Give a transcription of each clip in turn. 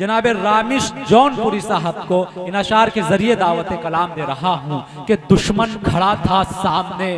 जनाब रामिश जौनपुरी साहब को इन अशार के जरिए दावत कलाम दे रहा हूँ कि दुश्मन खड़ा था सामने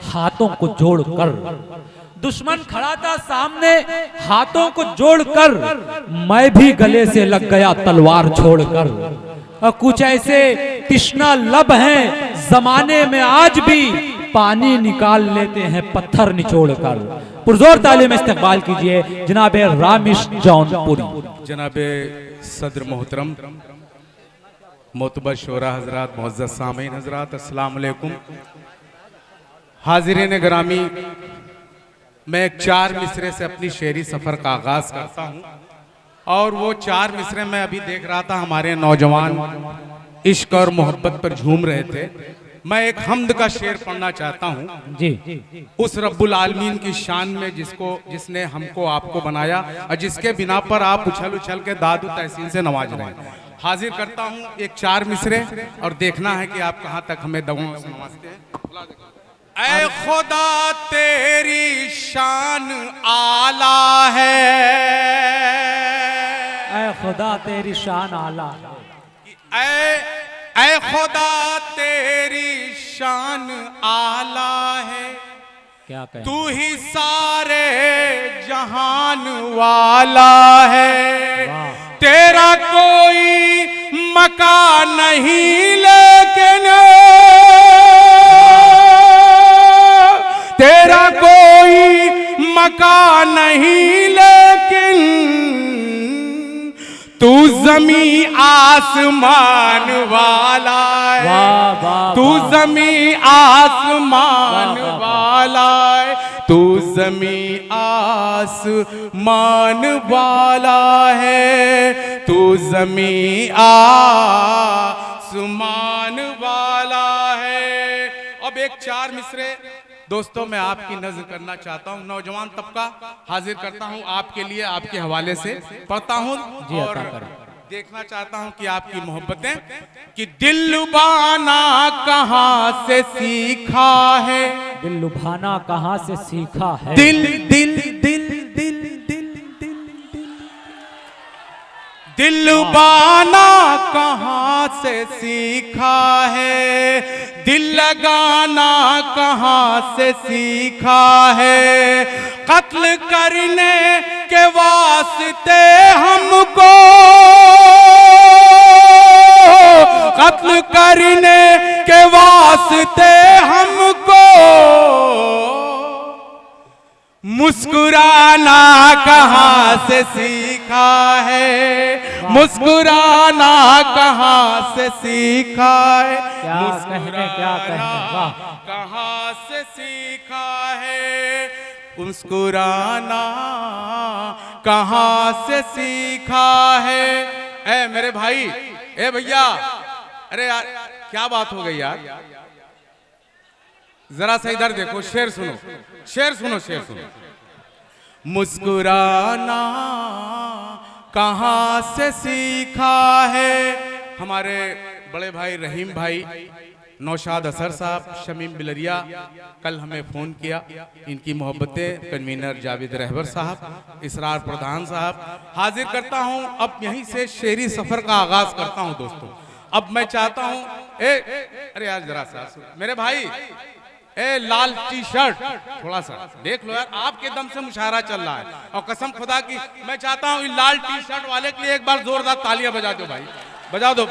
हाथों को जोड़कर, दुश्मन खड़ा था सामने हाथों को जोड़कर, मैं भी गले से लग गया तलवार छोड़कर। और कुछ ऐसे तिश्ना लब हैं जमाने में आज भी पानी निकाल लेते हैं पत्थर निचोड़कर। पुरजोर तालीम इस्तकबाल कीजिए जनाब रामिश जौनपुरी। जनाब सदर मोहतरम मोतबर शोरा हजरात, मुअज़्ज़ज़ सामीन हजरात, अस्सलाम वालेकुम। हाज़िरीन ग्रामी, मैं एक 4 मिसरे से अपनी शेरी सफ़र का आगाज़ करता हूँ और वो 4 मिसरे मैं अभी देख रहा था हमारे नौजवान इश्क और मोहब्बत पर झूम रहे थे। मैं एक हमद का शेर पढ़ना चाहता हूँ जी। उस रब्बुल आलमीन की शान में जिसने हमको आपको बनाया और जिसके बिना पर आप उछल उछल के दाद तहसीन से नवाज रहे हैं। हाजिर करता हूँ एक 4 मिसरे और देखना है कि आप कहाँ तक हमें दुआओं से नवाजते हैं। ऐ खुदा तेरी शान आला है, ऐ खुदा तेरी शान आला, ऐ खुदा तेरी शान आला है, क्या कहें, तू ही सारे जहान वाला है। तेरा कोई मकान नहीं लेकिन तेरा कोई मकान नहीं लेकिन तू जमी आसमान वाला है, तू जमी आसमान वाला है, तू जमी आसमान वाला है, तू जमी आसमान वाला है। अब एक 4 मिसरे दोस्तों मैं आपकी नज़र करना चाहता हूँ। नौजवान तबका हाजिर करता हूँ आपके लिए, आपके हवाले से पढ़ता हूँ और देखना चाहता हूँ कि आपकी मोहब्बतें कि दिल लुभाना कहाँ से सीखा है, दिल लुभाना कहाँ से सीखा है, दिल दिल दिल दिल दिल दिल लुभाना कहाँ से सीखा है, दिल लगाना कहाँ से सीखा है, कत्ल करने के वास्ते हमको, कत्ल करने के वास्ते हमको मुस्कुराना कहाँ से सीखा है, मुस्कुराना कहाँ से सीखा है, मुस्कुराना कहाँ से सीखा है, मुस्कुराना कहाँ से सीखा है। ए मेरे भाई, ए भैया, अरे यार क्या बात हो गई यार, जरा सा इधर देखो, शेर सुनो, शेर सुनो, शेर सुनो। मुस्कुराना कहाँ से सीखा है। हमारे बड़े भाई रहीम भाई, नौशाद असर साहब, शमीम बिलरिया कल हमें फ़ोन किया, इनकी मोहब्बतें कन्वीनर जावेद रहबर साहब, इसरार प्रधान साहब। हाजिर करता हूँ अब यहीं से शेरी सफ़र का आगाज़ करता हूँ दोस्तों। अब मैं चाहता हूँ अरे यार जरा सा मेरे भाई, लाल टी शर्ट थोड़ा सा देख लो यार, आपके दम से मुशायरा चल रहा है और कसम खुदा की मैं चाहता हूँ लाल टी शर्ट वाले के लिए एक बार जोरदार तालियां बजा दो भाई, बजा दो।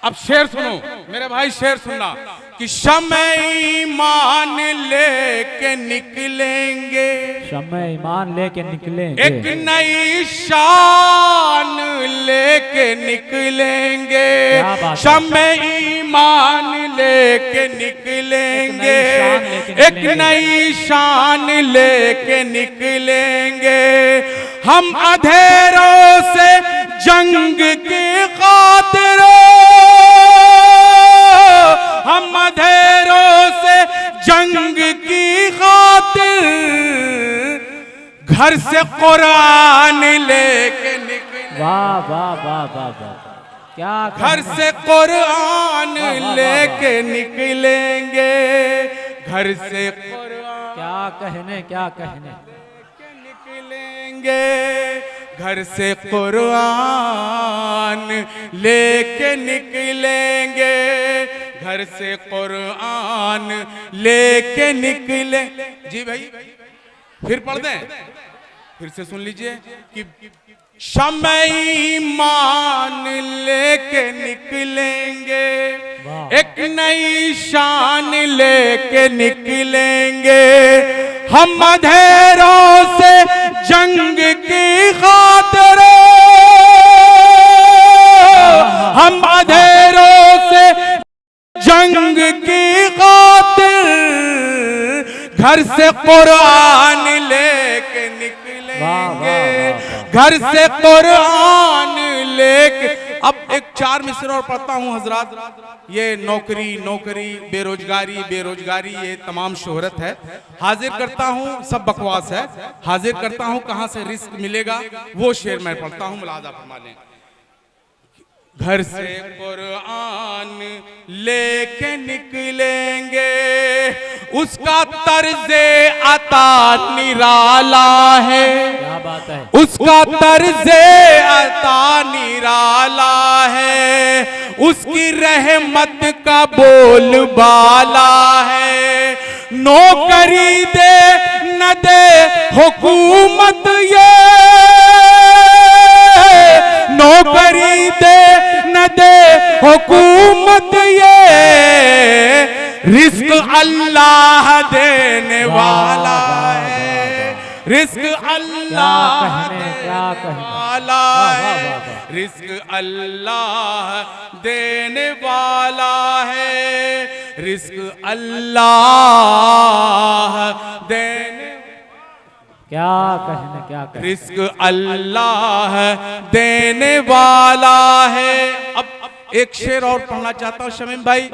अब शेर सुनो मेरे भाई, शेर सुनना कि शम्मे ईमान लेके निकलेंगे, शम्मे ईमान लेके निकलेंगे, एक नई शान लेके निकलेंगे, शम्मे ईमान लेके निकलेंगे, एक नई शान लेके निकलेंगे। हम अंधेरों से जंग की खातिर, हम अंधेरों से जंग की खातिर घर से कुरान लेके निकले। वाह वाह वाह वाह वाह, क्या घर से कुरान लेके निकलेंगे, घर से कुरान क्या कहने, क्या कहने, निकलेंगे, घर से कुरान लेके निकलेंगे, घर से कुरान लेके निकले। जी भाई फिर पढ़ दें, फिर से सुन लीजिए कि शम्मे ईमान लेके निकलेंगे, एक नई शान लेके निकलेंगे, हम अंधेरों से जंग की खातिर, हम अंधेरों से जंग की खातिर, घर से कुरान लेके निकलेंगे, घर से कुरान लेके। अब एक 4 मिसरे और पढ़ता हूँ हजरात। ये नौकरी नौकरी बेरोजगारी बेरोजगारी ये तमाम शोहरत है। हाजिर करता हूँ, सब बकवास है। हाजिर करता हूँ कहाँ से रिस्क मिलेगा, वो शेर मैं पढ़ता हूँ, मुलाजा फरमा लें। घर से कुरान लेके निकलेंगे, उसका तर्ज़े अता निराला है, क्या बात है, उसका तर्ज़े अता निराला है, उसकी रहमत का बोलबाला है, नौकरी दे न दे हुकूमत ये, नौकरी दे न दे हुकूमत ये, रिस्क अल्लाह देने वाला है, रिस्क अल्लाह देने वाला है, रिस्क अल्लाह देने वाला है, रिस्क अल्लाह देने, क्या कहने क्या कहने, रिस्क अल्लाह देने वाला है। अब एक शेर और पढ़ना चाहता हूँ शमीम भाई,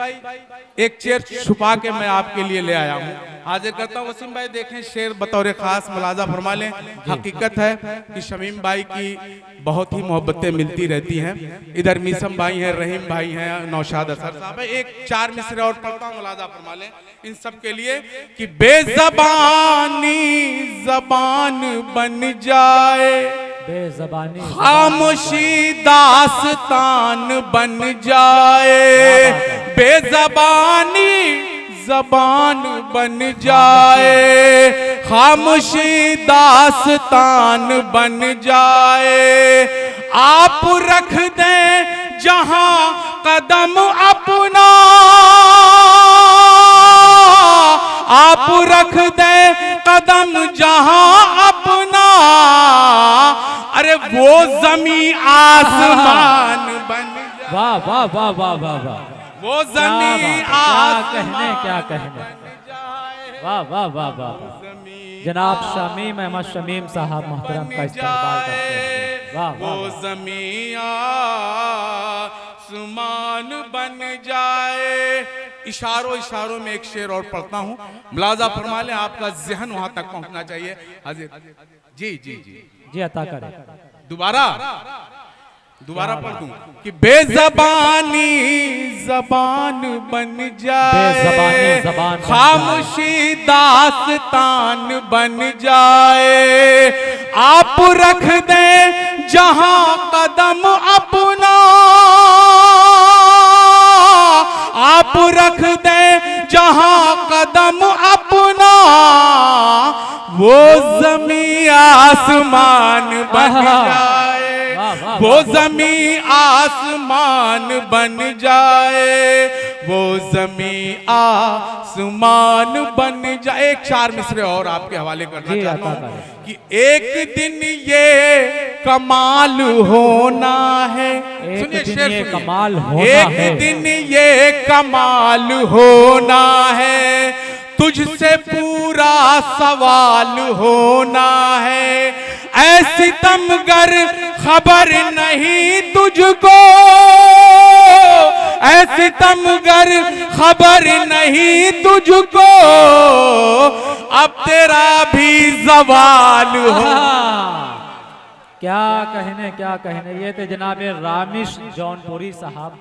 एक शेर छुपा के मैं आपके लिए ले आया हूँ, हाजिर करता हूँ। वसीम भाई देखें शेर बतौर खास मुलाजा फरमा लें। हकीकत है कि शमीम भाई की बहुत ही मोहब्बतें मिलती रहती हैं। इधर मीसम भाई हैं, रहीम भाई हैं, नौशाद असर साहब है। एक 4 मिसरे और पढ़ता हूँ, मुलाजा फरमा लें इन सब के लिए कि बेज़बानी ज़बान बन जाए, बेज़बानी खामोशी दास्तान बन जाए, बेज़बानी ज़बान बन जाए, खामोशी दास्तान बन जाए, आप रख दें जहां कदम अपना, आप रख दें कदम जहां अपना, अरे वो जमी आसमान बन जाए। वाह वाह वाह वाह वाह वाह, वो जमी कहने क्या कहने, वाह वाह वाह वाह। जनाब शमीम अहमद शमीम साहब मोहतरम का इस्तेमाल करते हैं। वाह वो जमी आसमान बन जाए। इशारों इशारों में एक शेर और पढ़ता हूँ, मुलाजा फरमा लें, आपका जहन वहां तक पहुंचना चाहिए। हाजिर जी जी जी जी अता करें। दोबारा पढ़ दूं कि बेज़बानी ज़बान बन जाए, खामोशी दास्तान बन जाए, आप रख दें जहां कदम अपना, आप रख दें जहां कदम अपना, वो ज़मी आसमान बन जाए, वो ज़मी आसमान बन जाए, वो ज़मी आसमान बन जाए। एक 4 मिसरे और आपके हवाले करना चाहता हूँ कि एक दिन ये कमाल होना है। सुनिए शेर, कमाल होना एक है, दिन ये कमाल होना है, तुझसे पूरा सवाल होना है, ऐसी तमगर खबर नहीं तुझको, ऐसी तमगर खबर नहीं तुझको, अब तेरा भी सवाल हो। क्या कहने क्या कहने। ये थे जनाब रामिश जौनपुरी साहब।